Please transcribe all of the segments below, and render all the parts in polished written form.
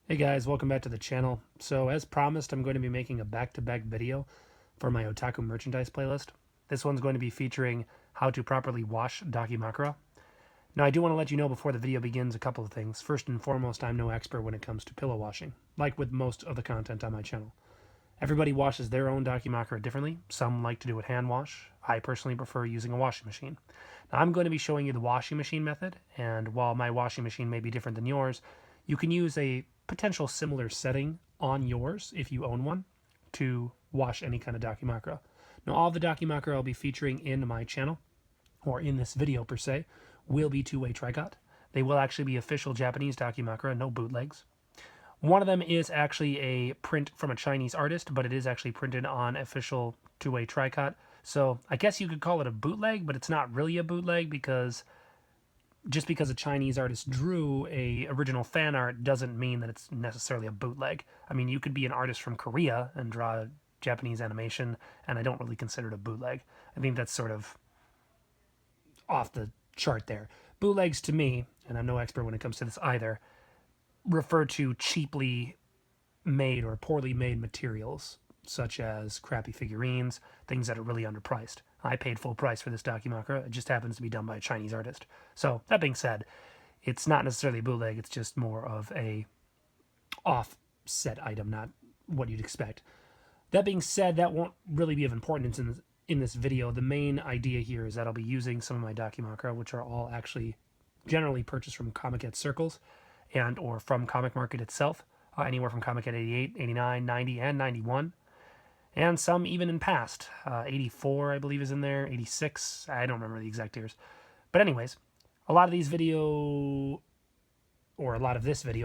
Hey guys, welcome back to the channel. So as promised, I'm going to be making a back-to-back video for my otaku merchandise playlist. This one's going to be featuring how to properly wash Dakimakura. Now I do want to let you know before the video begins a couple of things. First and foremost, I'm no expert when it comes to pillow washing, like with most of the content on my channel. Everybody washes their own Dakimakura differently. Some like to do it hand wash. I personally prefer using a washing machine. Now I'm going to be showing you the washing machine method, and while my washing machine may be different than yours, you can use a potential similar setting on yours if you own one to wash any kind of Dakimakura. Now all the Dakimakura I'll be featuring in my channel, or in this video per se, will be two-way tricot. They will actually be official Japanese Dakimakura, no bootlegs. One of them is actually a print from a Chinese artist, but it is actually printed on official two-way tricot. So I guess you could call it a bootleg, but it's not really a bootleg because just because a Chinese artist drew a original fan art doesn't mean that it's necessarily a bootleg. I mean, you could be an artist from Korea and draw Japanese animation, and I don't really consider it a bootleg. I think that's sort of off the chart there. Bootlegs to me, and I'm no expert when it comes to this either, refer to cheaply made or poorly made materials, such as crappy figurines, things that are really underpriced. I paid full price for this Dakimakura. It just happens to be done by a Chinese artist. So that being said, it's not necessarily a bootleg. It's just more of a offset item, not what you'd expect. That being said, that won't really be of importance in this video. The main idea here is that I'll be using some of my Dakimakura, which are all actually generally purchased from Comic at Circles and or from Comic Market itself, anywhere from Comic at 88, 89, 90, and 91. And some even in past. 84, I believe, is in there. 86. I don't remember the exact years. But anyways, a lot of this video,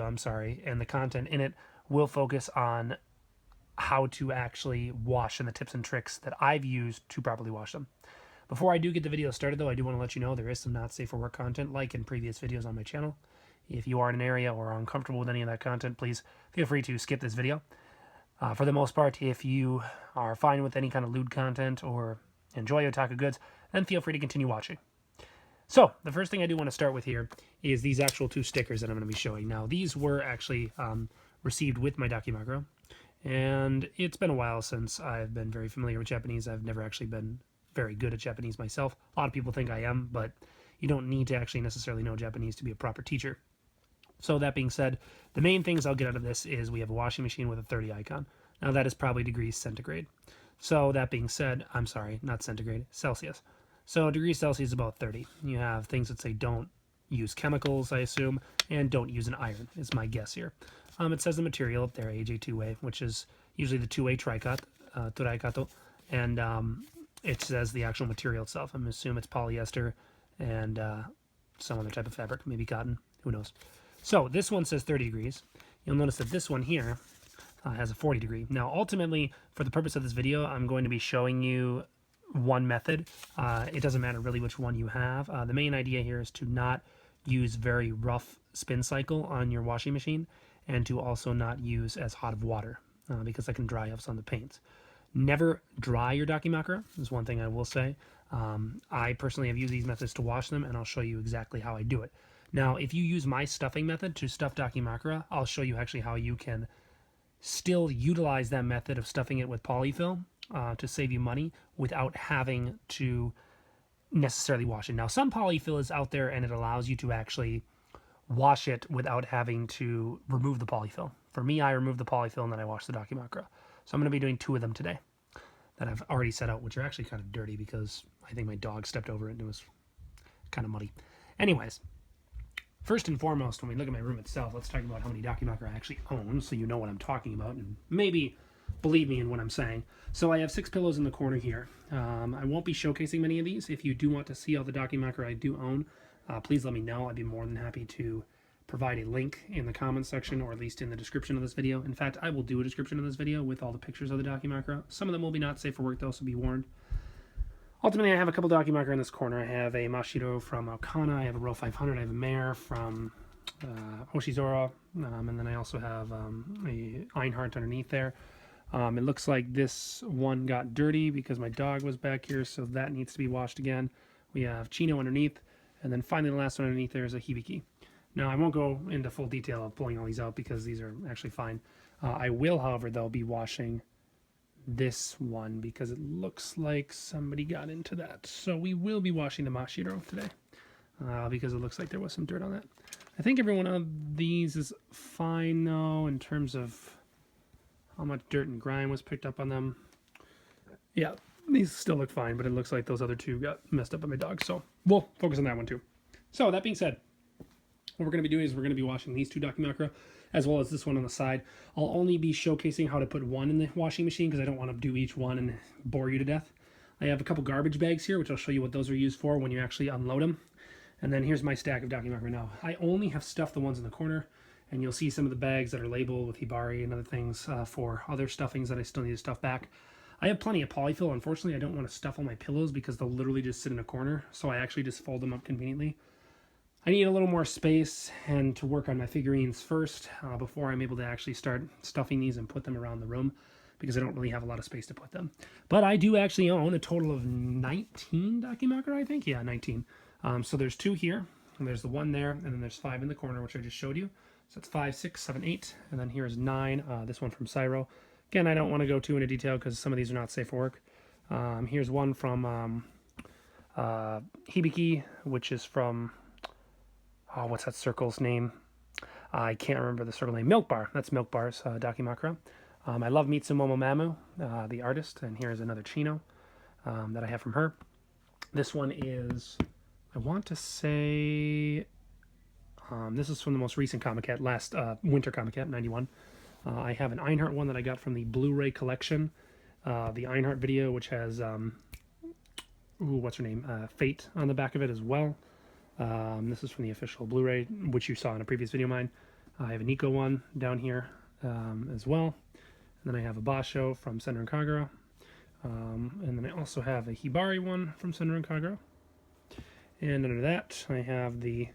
I'm sorry, and the content in it will focus on how to actually wash and the tips and tricks that I've used to properly wash them. Before I do get the video started, though, I do want to let you know there is some not safe for work content, like in previous videos on my channel. If you are in an area or are uncomfortable with any of that content, please feel free to skip this video. For the most part, if you are fine with any kind of lewd content or enjoy otaku goods, then feel free to continue watching. So, the first thing I do want to start with here is these actual two stickers that I'm going to be showing. Now, these were actually received with my Dakimakura, and it's been a while since I've been very familiar with Japanese. I've never actually been very good at Japanese myself. A lot of people think I am, but you don't need to actually necessarily know Japanese to be a proper teacher. So that being said, the main things I'll get out of this is we have a washing machine with a 30 icon. Now that is probably degrees centigrade. So that being said, I'm sorry, not centigrade, Celsius. So degrees Celsius is about 30. You have things that say don't use chemicals, I assume, and don't use an iron, is my guess here. It says the material up there, AJ two-way, which is usually the two-way tricot, turaikato, and it says the actual material itself. I'm assuming it's polyester and some other type of fabric, maybe cotton, who knows. So this one says 30 degrees. You'll notice that this one here has a 40 degree. Now, ultimately, for the purpose of this video, I'm going to be showing you one method. It doesn't matter really which one you have. The main idea here is to not use very rough spin cycle on your washing machine and to also not use as hot of water because that can dry up some of the paints. Never dry your Dakimakura is one thing I will say. I personally have used these methods to wash them, and I'll show you exactly how I do it. Now, if you use my stuffing method to stuff Dakimakura, I'll show you actually how you can still utilize that method of stuffing it with polyfill to save you money without having to necessarily wash it. Now, some polyfill is out there and it allows you to actually wash it without having to remove the polyfill. For me, I remove the polyfill and then I wash the Dakimakura. So I'm going to be doing two of them today that I've already set out, which are actually kind of dirty because I think my dog stepped over it and it was kind of muddy. Anyways, first and foremost, when we look at my room itself, let's talk about how many Dakimakura I actually own so you know what I'm talking about and maybe believe me in what I'm saying. So I have 6 pillows in the corner here. I won't be showcasing many of these. If you do want to see all the Dakimakura I do own, please let me know. I'd be more than happy to provide a link in the comments section or at least in the description of this video. In fact, I will do a description of this video with all the pictures of the Dakimakura. Some of them will be not safe for work though, so be warned. Ultimately, I have a couple Dakimakura in this corner. I have a Mashiro from Okana, I have a Row 500, I have a Mare from Hoshizora, and then I also have a Einhart underneath there. It looks like this one got dirty because my dog was back here, so that needs to be washed again. We have Chino underneath, and then finally the last one underneath there is a Hibiki. Now, I won't go into full detail of pulling all these out because these are actually fine. I will, however, though, be washing this one because it looks like somebody got into that. So we will be washing the Mashiro today because it looks like there was some dirt on that. I think every one of these is fine, though, in terms of how much dirt and grime was picked up on them. Yeah, these still look fine, but it looks like those other two got messed up by my dog. So we'll focus on that one, too. So that being said, what we're going to be doing is we're going to be washing these two Dakimakura as well as this one on the side. I'll only be showcasing how to put one in the washing machine because I don't want to do each one and bore you to death. I have a couple garbage bags here, which I'll show you what those are used for when you actually unload them. And then here's my stack of Dakimakura now. I only have stuffed the ones in the corner, and you'll see some of the bags that are labeled with hibari and other things for other stuffings that I still need to stuff back. I have plenty of polyfill. Unfortunately, I don't want to stuff all my pillows because they'll literally just sit in a corner, so I actually just fold them up conveniently. I need a little more space and to work on my figurines first before I'm able to actually start stuffing these and put them around the room because I don't really have a lot of space to put them. But I do actually own a total of 19 Dakimakura, I think. Yeah, 19. So there's 2 here, and there's the 1 there, and then there's 5 in the corner, which I just showed you. So that's 5, 6, 7, 8, and then here's 9, this one from Cyro. Again, I don't want to go too into detail because some of these are not safe for work. Here's one from Hibiki, which is from... Oh, what's that circle's name? I can't remember the circle name. Milk Bar. That's Milk Bar's Dakimakura. I love Mitsumomo Mamu, the artist, and here's another chino that I have from her. This one is, I want to say, this is from the most recent Comiket, last winter Comiket, 91. I have an Einhart one that I got from the Blu-ray collection, the Einhart video, which has, what's her name? Fate on the back of it as well. This is from the official Blu-ray, which you saw in a previous video of mine. I have a Nico one down here as well. And then I have a Basho from Senran and Kagura. And then I also have a Hibari one from Senran and Kagura. And under that, I have the,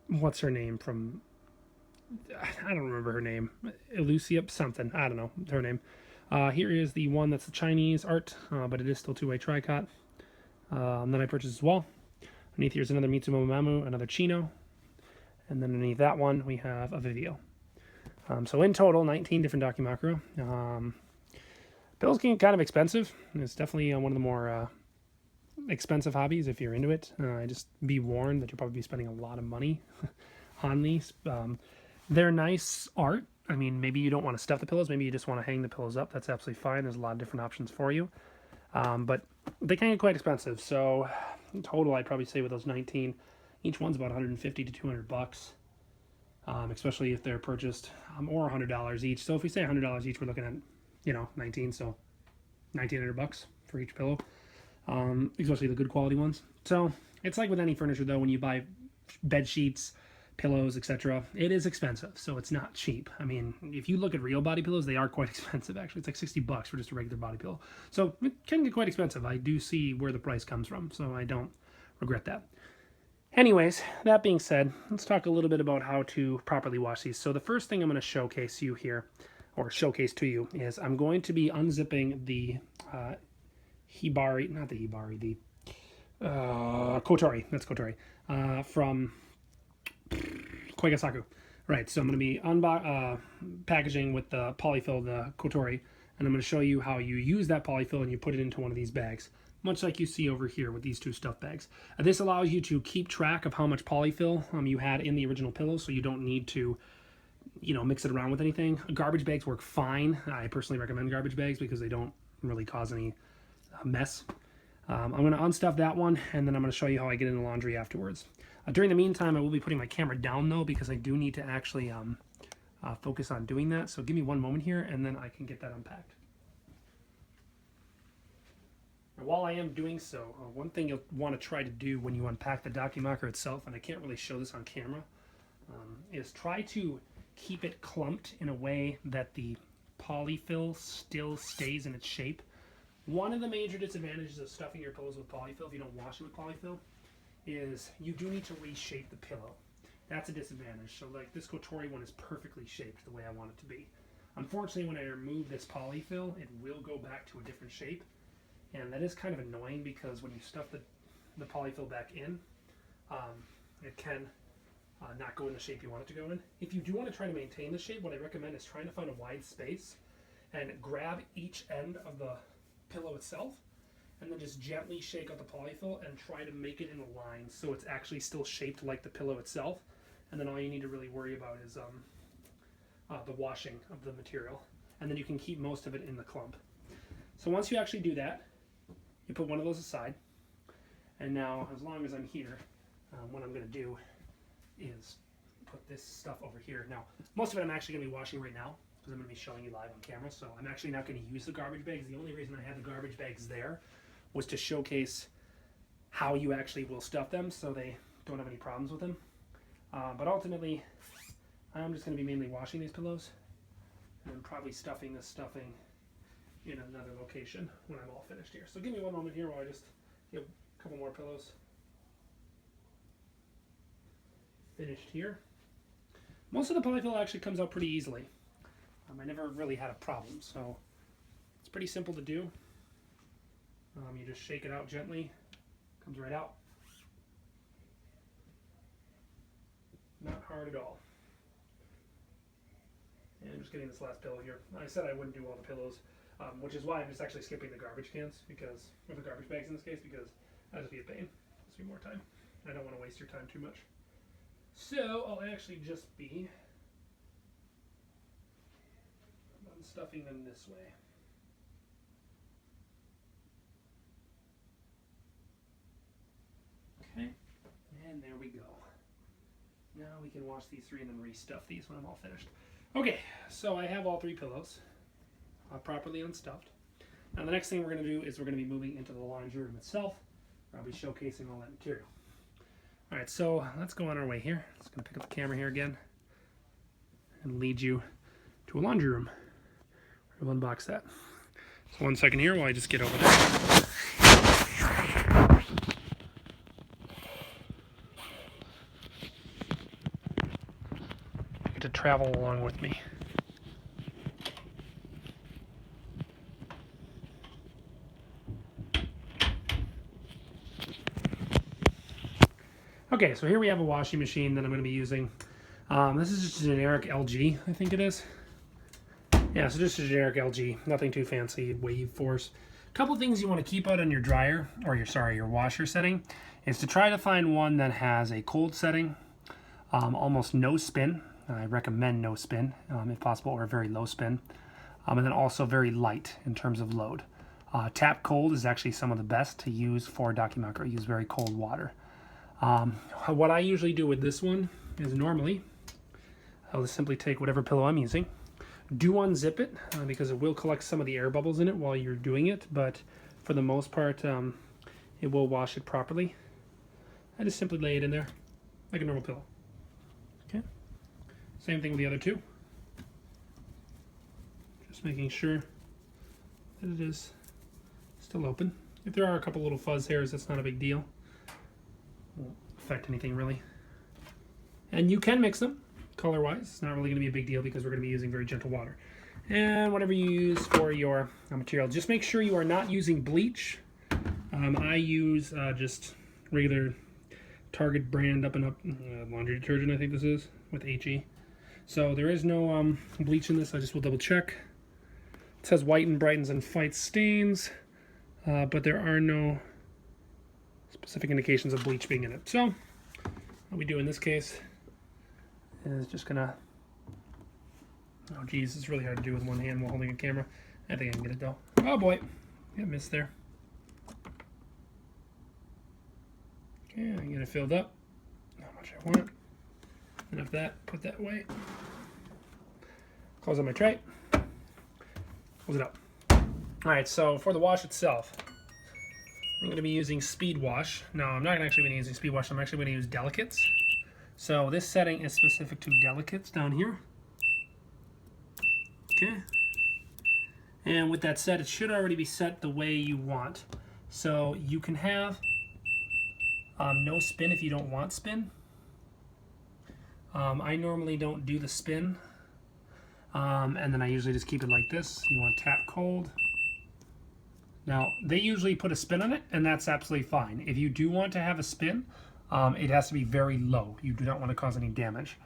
what's her name from, I don't remember her name, Elusiup something, I don't know her name. Here is the one that's the Chinese art, but it is still 2-way tricot that I purchased as well. Underneath here's another Mitsumomo Mamu, another Chino. And then underneath that one, we have a Vivio. So in total, 19 different Dakimakura. Pillows can get kind of expensive. It's definitely one of the more expensive hobbies if you're into it. Just be warned that you'll probably be spending a lot of money on these. They're nice art. I mean, maybe you don't want to stuff the pillows. Maybe you just want to hang the pillows up. That's absolutely fine. There's a lot of different options for you. But they can get quite expensive. So in total, I'd probably say with those 19, each one's about 150 to 200 bucks, especially if they're purchased, or $100 each. So if we say $100 each, we're looking at, 19, so 1,900 bucks for each pillow, especially the good quality ones. So it's like with any furniture, though, when you buy bed sheets, pillows, etc., it is expensive, so it's not cheap. I mean, if you look at real body pillows, they are quite expensive, actually. It's like 60 bucks for just a regular body pillow. So it can get quite expensive. I do see where the price comes from, so I don't regret that. Anyways, that being said, let's talk a little bit about how to properly wash these. So the first thing I'm going to showcase you here, or showcase to you, is I'm going to be unzipping the Hibari, not the Hibari, the Kotori, that's Kotori, from Koigasaku. Right, so I'm going to be packaging with the polyfill, the Kotori, and I'm going to show you how you use that polyfill and you put it into one of these bags, much like you see over here with these 2 stuff bags. This allows you to keep track of how much polyfill you had in the original pillow, so you don't need to, mix it around with anything. Garbage bags work fine. I personally recommend garbage bags because they don't really cause any mess. I'm going to unstuff that one, and then I'm going to show you how I get in the laundry afterwards. During the meantime, I will be putting my camera down, though, because I do need to actually focus on doing that. So give me one moment here, and then I can get that unpacked. Now, while I am doing so, one thing you'll want to try to do when you unpack the Dakimakura itself, and I can't really show this on camera, is try to keep it clumped in a way that the polyfill still stays in its shape. One of the major disadvantages of stuffing your pillows with polyfill, if you don't wash it with polyfill, is you do need to reshape the pillow. That's a disadvantage. So like this Kotori one is perfectly shaped the way I want it to be. Unfortunately, when I remove this polyfill, it will go back to a different shape. And that is kind of annoying because when you stuff the polyfill back in, it can not go in the shape you want it to go in. If you do want to try to maintain the shape, what I recommend is trying to find a wide space and grab each end of the pillow itself and then just gently shake out the polyfill and try to make it in a line so it's actually still shaped like the pillow itself. And then all you need to really worry about is the washing of the material. And then you can keep most of it in the clump. So once you actually do that, you put one of those aside. And now, as long as I'm here, what I'm going to do is put this stuff over here. Now, most of it I'm actually going to be washing right now because I'm going to be showing you live on camera. So I'm actually not going to use the garbage bags. The only reason I had the garbage bags there was to showcase how you actually will stuff them so they don't have any problems with them. But ultimately, I'm just going to be mainly washing these pillows and probably stuffing this stuffing in another location when I'm all finished here. So give me one moment here while I just get a couple more pillows finished here. Most of the polyfill actually comes out pretty easily. I never really had a problem, so it's pretty simple to do. You just shake it out gently, comes right out. Not hard at all. And just getting this last pillow here. I said I wouldn't do all the pillows, which is why I'm just actually skipping the garbage cans, because, or the garbage bags in this case, because that'll just be a pain. Just be more time. I don't want to waste your time too much. So I'll actually just be stuffing them this way. Okay, and there we go. Now we can wash these three and then restuff these when I'm all finished. Okay, so I have all three pillows properly unstuffed. Now the next thing we're going to do is we're going to be moving into the laundry room itself, where I'll be showcasing all that material. Alright, so let's go on our way here. Just going to pick up the camera here again and lead you to a laundry room. We'll unbox that. So 1 second here while I just get over there. You get to travel along with me. Okay, so here we have a washing machine that I'm going to be using. This is just a generic LG, I think it is. Yeah, so just a generic LG, nothing too fancy, wave force. A couple things you want to keep out on your dryer, or your washer setting, is to try to find one that has a cold setting, almost no spin. I recommend no spin, if possible, or very low spin. And then also very light in terms of load. Tap cold is actually some of the best to use for Daki macro. Use very cold water. What I usually do with this one is normally I'll just simply take whatever pillow I'm using. Do unzip it because it will collect some of the air bubbles in it while you're doing it, but for the most part it will wash it properly. I just simply lay it in there like a normal pillow. Okay. Same thing with the other two. Just making sure that it is still open. If there are a couple little fuzz hairs, that's not a big deal. Won't affect anything really. And you can mix them color-wise. It's not really going to be a big deal because we're going to be using very gentle water. And whatever you use for your material, just make sure you are not using bleach. I use just regular Target brand Up and Up laundry detergent, I think this is, with HE. So there is no bleach in this. I just will double check. It says whiten, brightens, and fights stains, but there are no specific indications of bleach being in it. So what we do in this case is just gonna, oh geez, it's really hard to do with one hand while holding a camera. I think I can get it though. Oh boy, got missed there. Okay, I get it filled up. How much I want. Enough of that, put that away. Close on my tray. Close it up. Alright, so for the wash itself, I'm going to be using Speed Wash. No, I'm not actually going to be using Speed Wash. I'm actually going to use Delicates. So this setting is specific to Delicates down here. Okay. And with that set, it should already be set the way you want. So you can have no spin if you don't want spin. I normally don't do the spin. And then I usually just keep it like this. You want tap cold. Now, they usually put a spin on it, and that's absolutely fine. If you do want to have a spin, It has to be very low. You do not want to cause any damage.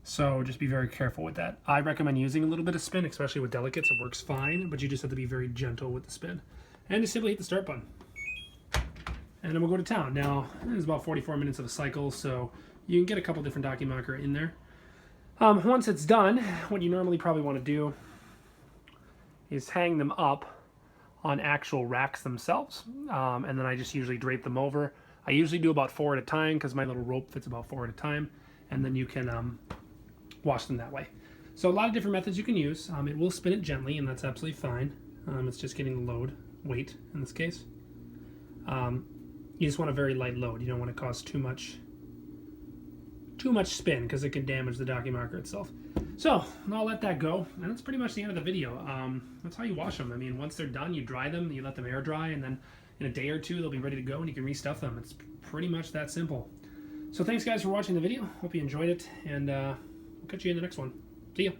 So just be very careful with that. I recommend using a little bit of spin, especially with delicates. It works fine, but you just have to be very gentle with the spin. And just simply hit the start button. And then we'll go to town. Now, it's about 44 minutes of a cycle, so you can get a couple different Dakimakura in there. Once it's done, what you normally probably want to do is hang them up on actual racks themselves. And then I just usually drape them over. I usually do about 4 at a time because my little rope fits about 4 at a time. And then you can wash them that way. So a lot of different methods you can use. It will spin it gently, and that's absolutely fine. It's just getting the load, weight in this case. You just want a very light load. You don't want to cause too much spin because it can damage the Dakimakura itself. So I'll let that go, and that's pretty much the end of the video. That's how you wash them. I mean, once they're done, you dry them, you let them air dry, and then in a day or two they'll be ready to go, and you can restuff them. It's pretty much that simple. So thanks guys for watching the video. Hope you enjoyed it, and we'll catch you in the next one. See ya.